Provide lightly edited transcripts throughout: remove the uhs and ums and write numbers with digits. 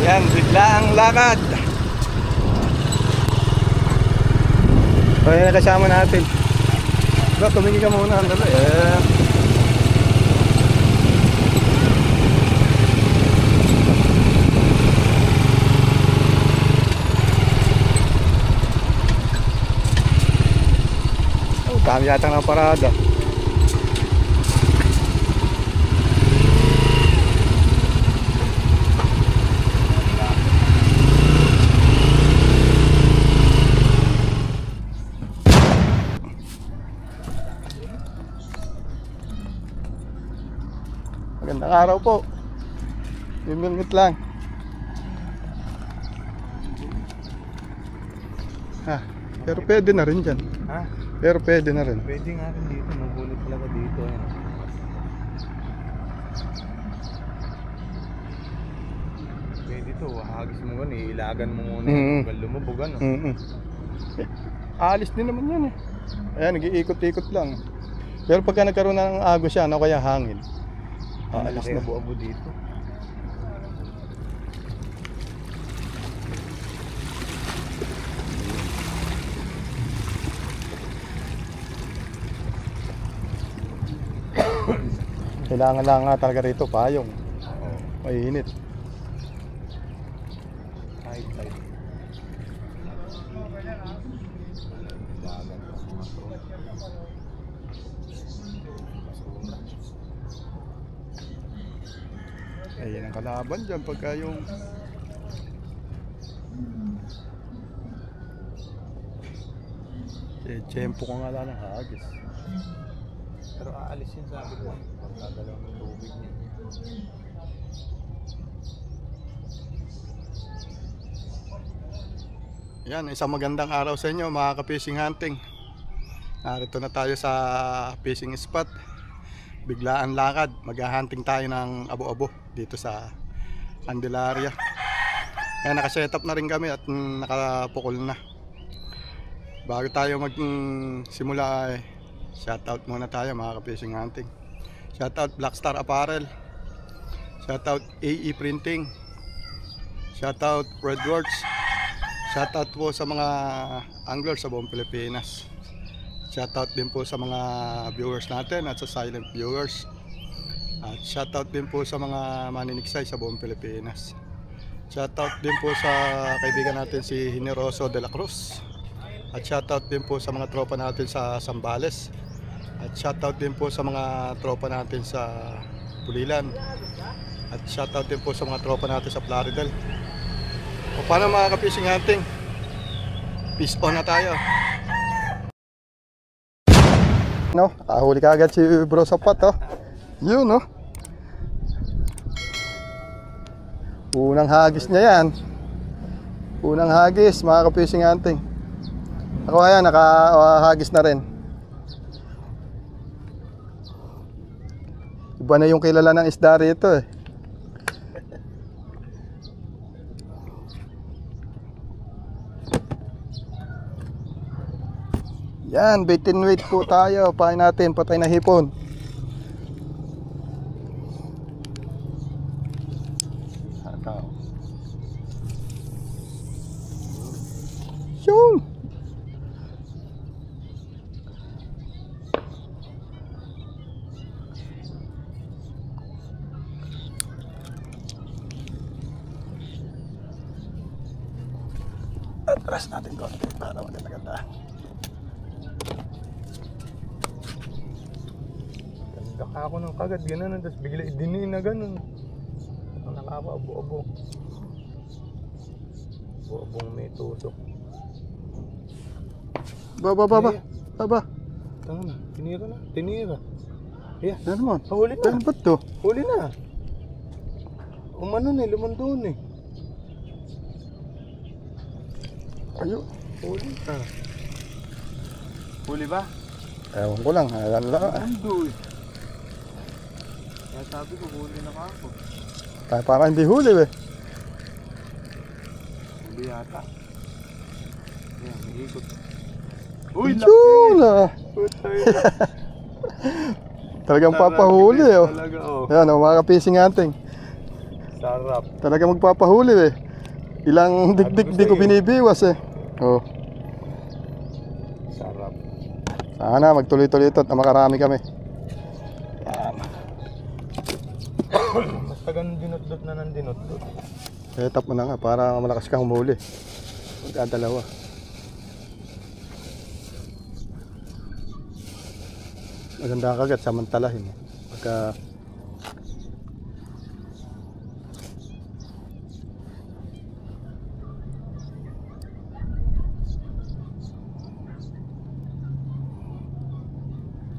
Yan, biglaang lakad. O yan, kasama natin. Diba, tumingin ka muna. Oh, dami yata ng parada. Magandang araw po. Minute lang. Pero pwede na rin dyan. Ha? Pero pwede na rin. Pwede nga rin dito. Magulit talaga dito. Ayan. Pwede to. Hagis mo gan. Ilagan mo muna. Pag lumubog ano. Alis din naman yan eh. Ayan, nag-iikot-ikot lang. Pero pagka nagkaroon ng agos siya, ano kaya hangin? Alis na. Abo-abo dito. Kailangan lang nga talaga rito payong. Mainit. Kahit. Ayan ang kalaban dyan pagka yung tiyempo ko nga lang ng hagis. Pero aalis yun sabi ko. Pagkagalaw ng tubig niya. Yan, isang magandang araw sa inyo mga ka-fishing hunting. Narito na tayo sa fishing spot. Biglaan lakad, mag-hunting tayo ng abo-abo dito sa Candelaria. Ayan, nakasetup na rin kami at nakapukol na. Bago tayo magsimula ay shoutout muna tayo mga ka-fishing hunting. Shoutout Blackstar Apparel, shoutout AE Printing, shoutout Redworks, shoutout po sa mga anglers sa buong Pilipinas. Shoutout din po sa mga viewers natin at sa silent viewers. At shoutout din po sa mga maniniksay sa buong Pilipinas. Shoutout din po sa kaibigan natin si Generoso de la Cruz. At shoutout din po sa mga tropa natin sa Zambales. At shoutout din po sa mga tropa natin sa Pulilan. At shoutout din po sa mga tropa natin sa Plaridel. O paano mga ka-fishing hunting? Peace on na tayo. No, nakahuli ka agad si bro sa pot, oh. Yun, no. Unang hagis niya yan. Unang hagis, mga ka-fishing hunting. Ako ayan, nakahagis na rin. Iba na yung kilala ng isda rito eh. Yan, bait and wait po tayo. Pahin natin, patay na hipon. Yun. Atras natin konti para maganda-ganda. Ako ng kagad gano'n, tapos bigla idiniin na gano'n. Ang nakaka-abo-abo. Abo-abong may tusok. Baba. Tanga na, tinira. Yeah. Ano naman? Huli na. Ano ba ito? Huli na. Umanon eh, lumandun eh. Ayun. Huli na. Huli ba? Ewan ko lang, alam lang. Ando eh. Kaya sabi ko, huli na ka ako. Kaya parang hindi huli eh. Huli yata. Ayan, may ikot. Uy, yun ah. Putay. Talagang papahuli oh. Talaga oh. Ayan oh, mga ka-fishing hunting. Sarap. Talaga magpapahuli eh. Ilang dikdik di ko binibiwas eh. Oh. Sarap. Sana magtuloy-tuloy ito at makarami kami. Basta ganun dinot-dot na ng dinot-dot. Set up mo na nga para malakas kang humuli. Magkadalawa. Maganda ang kagat, samantalahin. Pagka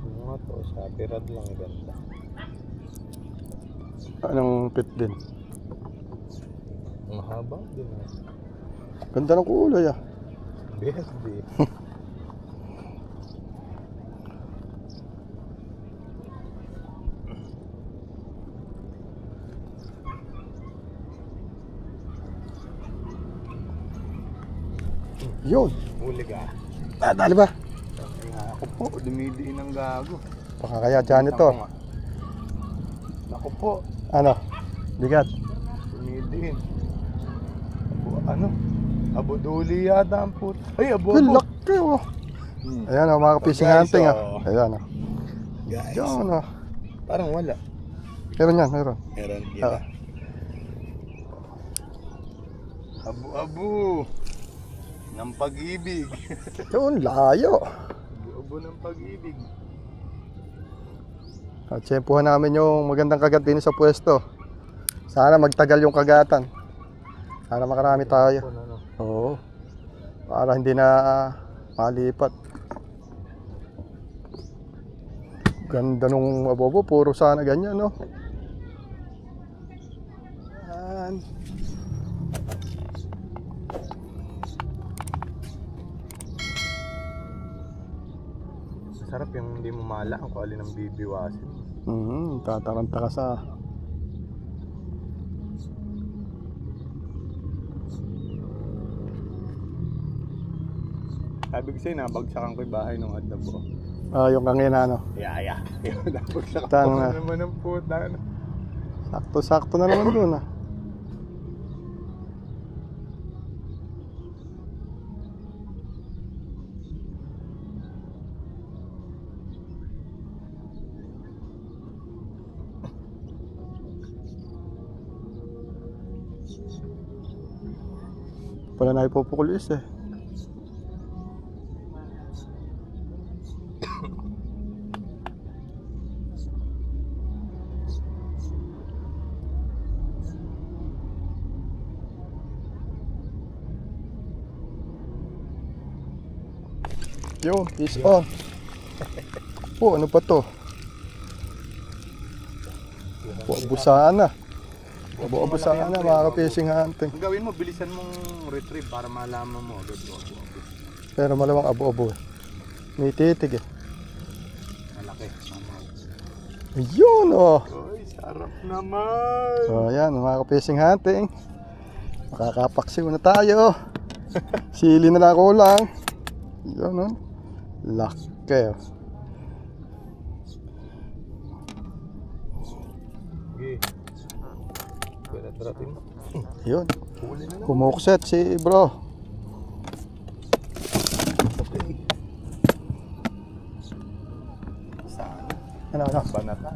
Ano to? Sa pirad lang ganda. anong pit din. Ang haba din ah. Ganda ng kulay ah. BSD. Yun. Huli ka. Dali ba? Ako po, dumidiin ang gago. Baka kaya dyan ito. Ako po, Ano? Bigat. dumidiin. Ano? Abuduli yata ang put. Ay, abo. Ay, laki oh. Ayan oh, mga fishing Guys, hunting ah. oh. Ayan oh. Guys, Yan oh. parang wala. Meron yan, meron. Meron, Ah. Abu-abu ng pag-ibig. Yun, layo. Abu-abu ng pag-ibig. At tsempuhan namin yung magandang kagat din sa pwesto. Sana magtagal yung kagatan. Sana makarami tayo. Ano? Oo. Para hindi na malipat. Ganda nung abobo, puro sana ganyan, no? Yan. Masarap yung hindi mo malaan kung alin ang bibiwasin. Tataranta ka sa... Sabi ko sa'yo, nabagsakan ko yung bahay ng adabo. yung kangina, no? Yeah. Nabagsakan Tang ko na. naman ng puta. Sakto-sakto na naman dun, ah. Pala na ipupukulis eh. Yun, is on. Oh, ano pa to? Abusaan na. Abusaan na, mga ka-fishing hunting. Ang gawin mo, bilisan mong retrieve para malaman mo agad mo. Pero malamang abo-abo eh. May titig eh. Malaki. Ayun oh. Ay, sarap naman. So ayan, mga ka-fishing hunting. Makakapaksiw na tayo. Sili na lang kulang. Yun oh. Laki oh. Okay. Taratin mo. Yun. Huli na lang. Kumukset si bro. Okay. Saan? Ano? Banata.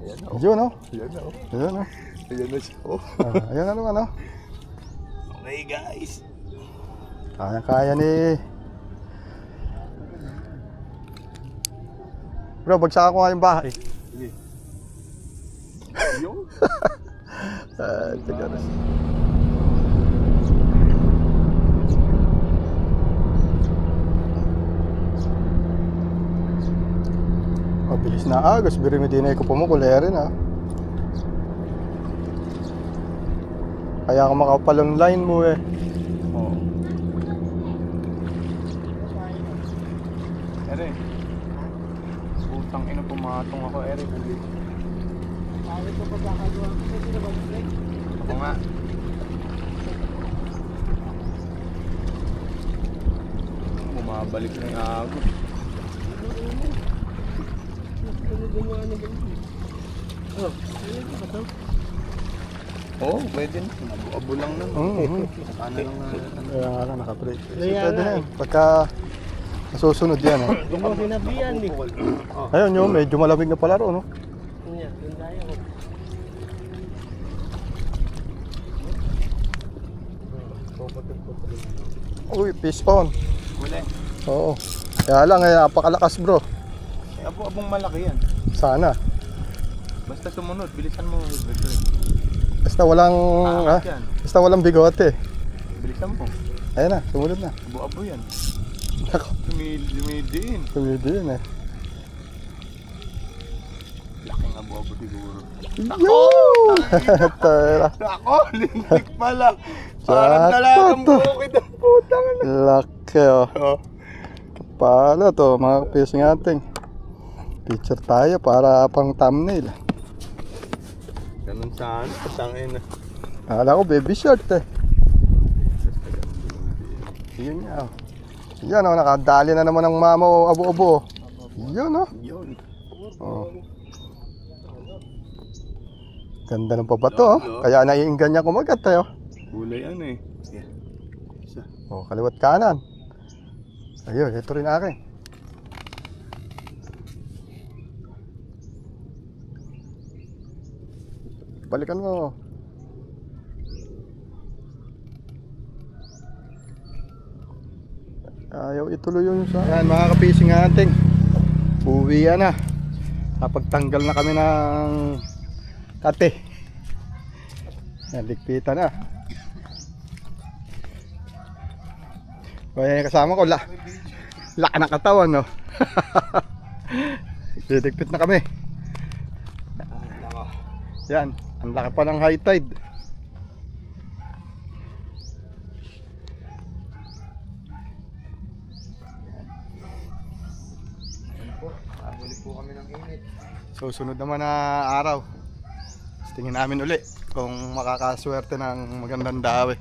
Ayan na. Yun oh. Ayan na. Yun oh. Ayan na siya. Ayan ano. Okay guys. Kaya ni... Bro, bagsak ako nga yung bahay. Sige. Yung? Teka na. Mabilis na agos, biro mo din ay ko pumukulerin ha. Kaya ako makapalong line mo eh. Oo. Ere. Putang ina, pumatong ako, Ere. Huli. Ako nga. Bumabalik na yung agos. Oo, pwede na. Abo lang na. Sana lang na. Kaya nga lang naka-break. So, Kaya pwede nga na yan. Pagka nasusunod yan. Hindi mo sinabihan eh. Ayun yun, medyo malamig na palaro, no? Yan, yun tayo. Uy, fish on. Huli. Oo. Kaya lang, napakalakas bro. Abo-abong malaki yan. Sana. Basta sumunod, bilisan mo. Basta walang, Yan. basta walang bigote. Bilisan mo. Ayun na, sumunod na. Abo-abo yan. Ako, Lumidiin. tumidiin eh. Laking abo-abo siguro. Yun! Tara. Ako, lintik pala. Parang talagang Sakto to. bukid ang putang. Laki oh. Kapala to, mga fishing hunting. Picture tayo para pang thumbnail. Ganun saan? Patangin na. Akala ko baby short eh. Yun nga oh. Yan oh, nakadali na naman ng mama o abo-abo. Yun oh. Yun. Oh. Ganda ng pabato oh. Kaya naiinggan niya kumagat tayo. Kulay ano eh. Yeah. Isa. Oh, kaliwat kanan. Ayun, ito rin akin. Balikan mo. Ayaw ituloy yun sa... Ayan mga ka-fishing hunting. Uwi na. Napagtanggal na kami ng kate. Naligpitan na. Kaya kasama ko, laka ng katawan, no? Didigpit na kami. Yan, ang laki pa ng high tide. Huli po kami ng init. So, sunod naman na araw. Tingin namin uli kung makakaswerte ng magandang dawe.